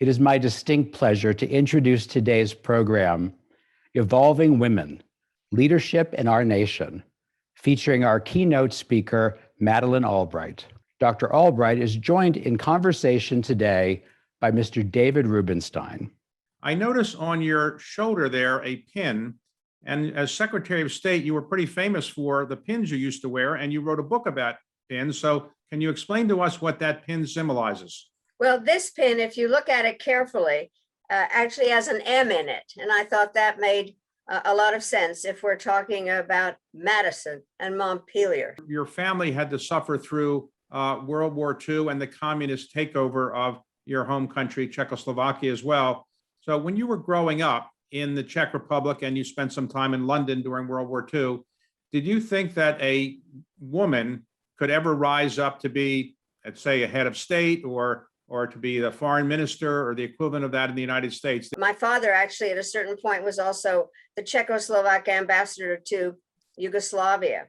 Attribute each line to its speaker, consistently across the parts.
Speaker 1: It is my distinct pleasure to introduce today's program, Evolving Women, Leadership in Our Nation, featuring our keynote speaker, Madeleine Albright. Dr. Albright is joined in conversation today by Mr. David Rubenstein.
Speaker 2: I notice on your shoulder there a pin, and as Secretary of State, you were pretty famous for the pins you used to wear, and you wrote a book about pins. So can you explain to us what that pin symbolizes?
Speaker 3: Well, this pin, if you look at it carefully, actually has an M in it. And I thought that made a lot of sense if we're talking about Madison and Montpelier.
Speaker 2: Your family had to suffer through World War II and the communist takeover of your home country, Czechoslovakia, as well. So when you were growing up in the Czech Republic and you spent some time in London during World War II, did you think that a woman could ever rise up to be, let's say, a head of state or to be the foreign minister or the equivalent of that in the United States?
Speaker 3: My father actually at a certain point was also the Czechoslovak ambassador to Yugoslavia.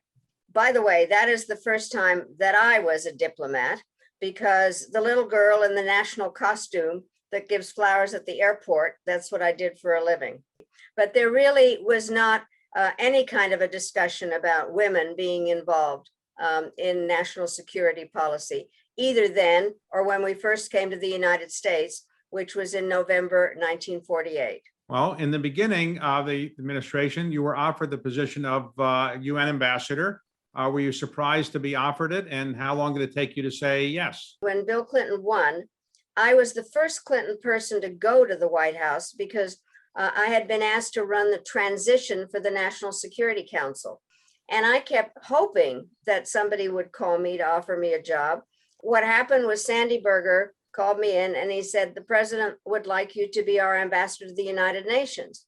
Speaker 3: By the way, that is the first time that I was a diplomat, because the little girl in the national costume that gives flowers at the airport, that's what I did for a living. But there really was not any kind of a discussion about women being involved in national security policy, either then or when we first came to the United States, which was in November 1948.
Speaker 2: Well, in the beginning of the administration, you were offered the position of UN ambassador. Were you surprised to be offered it? And how long did it take you to say yes?
Speaker 3: When Bill Clinton won, I was the first Clinton person to go to the White House because I had been asked to run the transition for the National Security Council. And I kept hoping that somebody would call me to offer me a job. What happened was Sandy Berger called me in and he said, the president would like you to be our ambassador to the United Nations.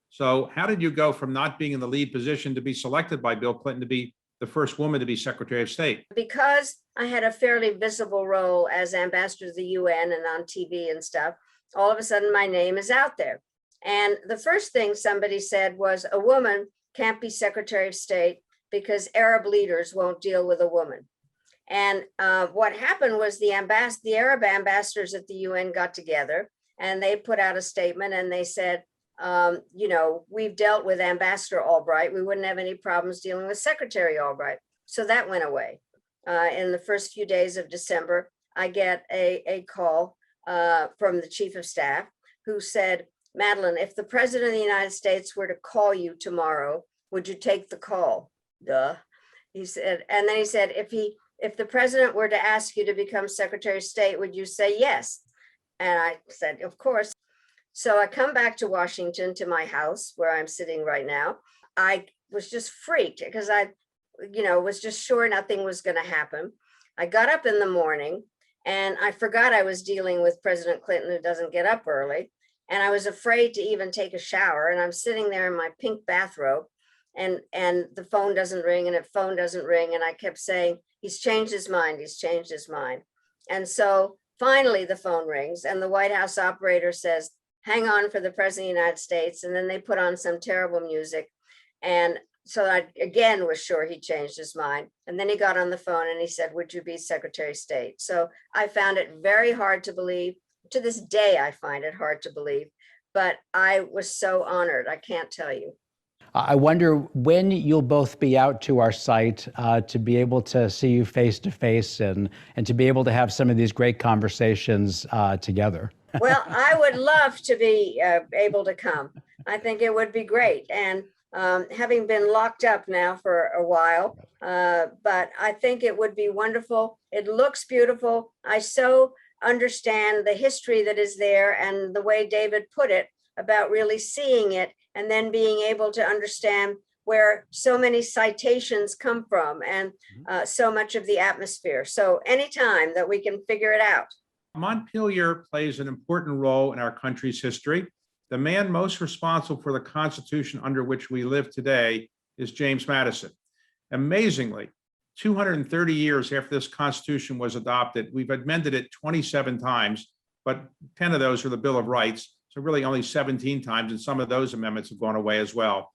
Speaker 2: So how did you go from not being in the lead position to be selected by Bill Clinton to be the first woman to be Secretary of State?
Speaker 3: Because I had a fairly visible role as ambassador to the UN and on TV and stuff, all of a sudden my name is out there. And the first thing somebody said was, a woman can't be Secretary of State because Arab leaders won't deal with a woman. And what happened was the Arab ambassadors at the UN got together and they put out a statement and they said, we've dealt with Ambassador Albright. We wouldn't have any problems dealing with Secretary Albright. So that went away. In the first few days of December, I get a call from the chief of staff who said, Madeleine, if the president of the United States were to call you tomorrow, would you take the call? Duh. He said, and then he said, if the president were to ask you to become Secretary of State, would you say yes? And I said, of course. So I come back to Washington to my house where I'm sitting right now. I was just freaked because I was just sure nothing was going to happen. I got up in the morning and I forgot I was dealing with President Clinton, who doesn't get up early. And I was afraid to even take a shower. And I'm sitting there in my pink bathrobe and the phone doesn't ring and the phone doesn't ring. And I kept saying, he's changed his mind. He's changed his mind. And so finally the phone rings and the White House operator says, hang on for the president of the United States. And then they put on some terrible music. And so I again was sure he changed his mind. And then he got on the phone and he said, would you be Secretary of State? So I found it very hard to believe. To this day, I find it hard to believe, but I was so honored. I can't tell you.
Speaker 1: I wonder when you'll both be out to our site to be able to see you face to face and to be able to have some of these great conversations together.
Speaker 3: Well, I would love to be able to come. I think it would be great. And having been locked up now for a while, but I think it would be wonderful. It looks beautiful. I so understand the history that is there and the way David put it about really seeing it and then being able to understand where so many citations come from and so much of the atmosphere. So anytime that we can figure it out.
Speaker 2: Montpelier plays an important role in our country's history. The man most responsible for the Constitution under which we live today is James Madison. Amazingly, 230 years after this Constitution was adopted, we've amended it 27 times, but 10 of those are the Bill of Rights. So really only 17 times, and some of those amendments have gone away as well.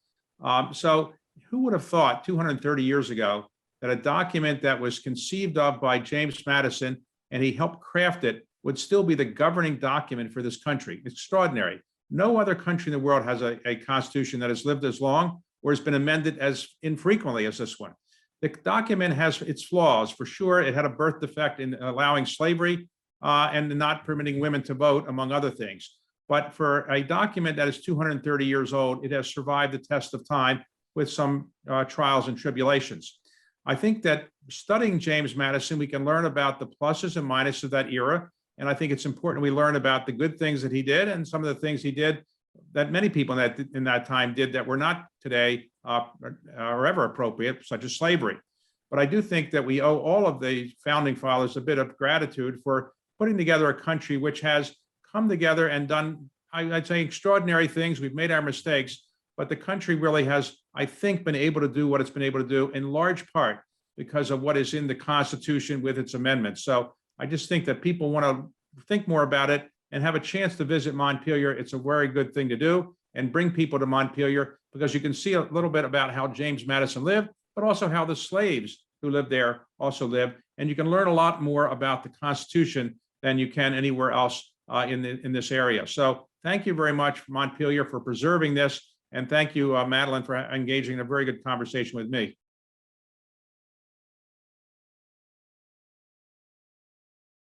Speaker 2: So who would have thought 230 years ago that a document that was conceived of by James Madison and he helped craft it would still be the governing document for this country. Extraordinary. No other country in the world has a constitution that has lived as long or has been amended as infrequently as this one. The document has its flaws, for sure. It had a birth defect in allowing slavery and not permitting women to vote, among other things. But for a document that is 230 years old, it has survived the test of time with some trials and tribulations. I think that studying James Madison, we can learn about the pluses and minuses of that era. And I think it's important we learn about the good things that he did and some of the things he did that many people in that time did that were not today or ever appropriate, such as slavery. But I do think that we owe all of the founding fathers a bit of gratitude for putting together a country which has come together and done, I'd say, extraordinary things. We've made our mistakes, but the country really has, I think, been able to do what it's been able to do in large part because of what is in the Constitution with its amendments. So I just think that people want to think more about it and have a chance to visit Montpelier. It's a very good thing to do, and bring people to Montpelier because you can see a little bit about how James Madison lived, but also how the slaves who lived there also lived. And you can learn a lot more about the Constitution than you can anywhere else in this area. So thank you very much, Montpelier, for preserving this. And thank you, Madeleine, for engaging in a very good conversation with me.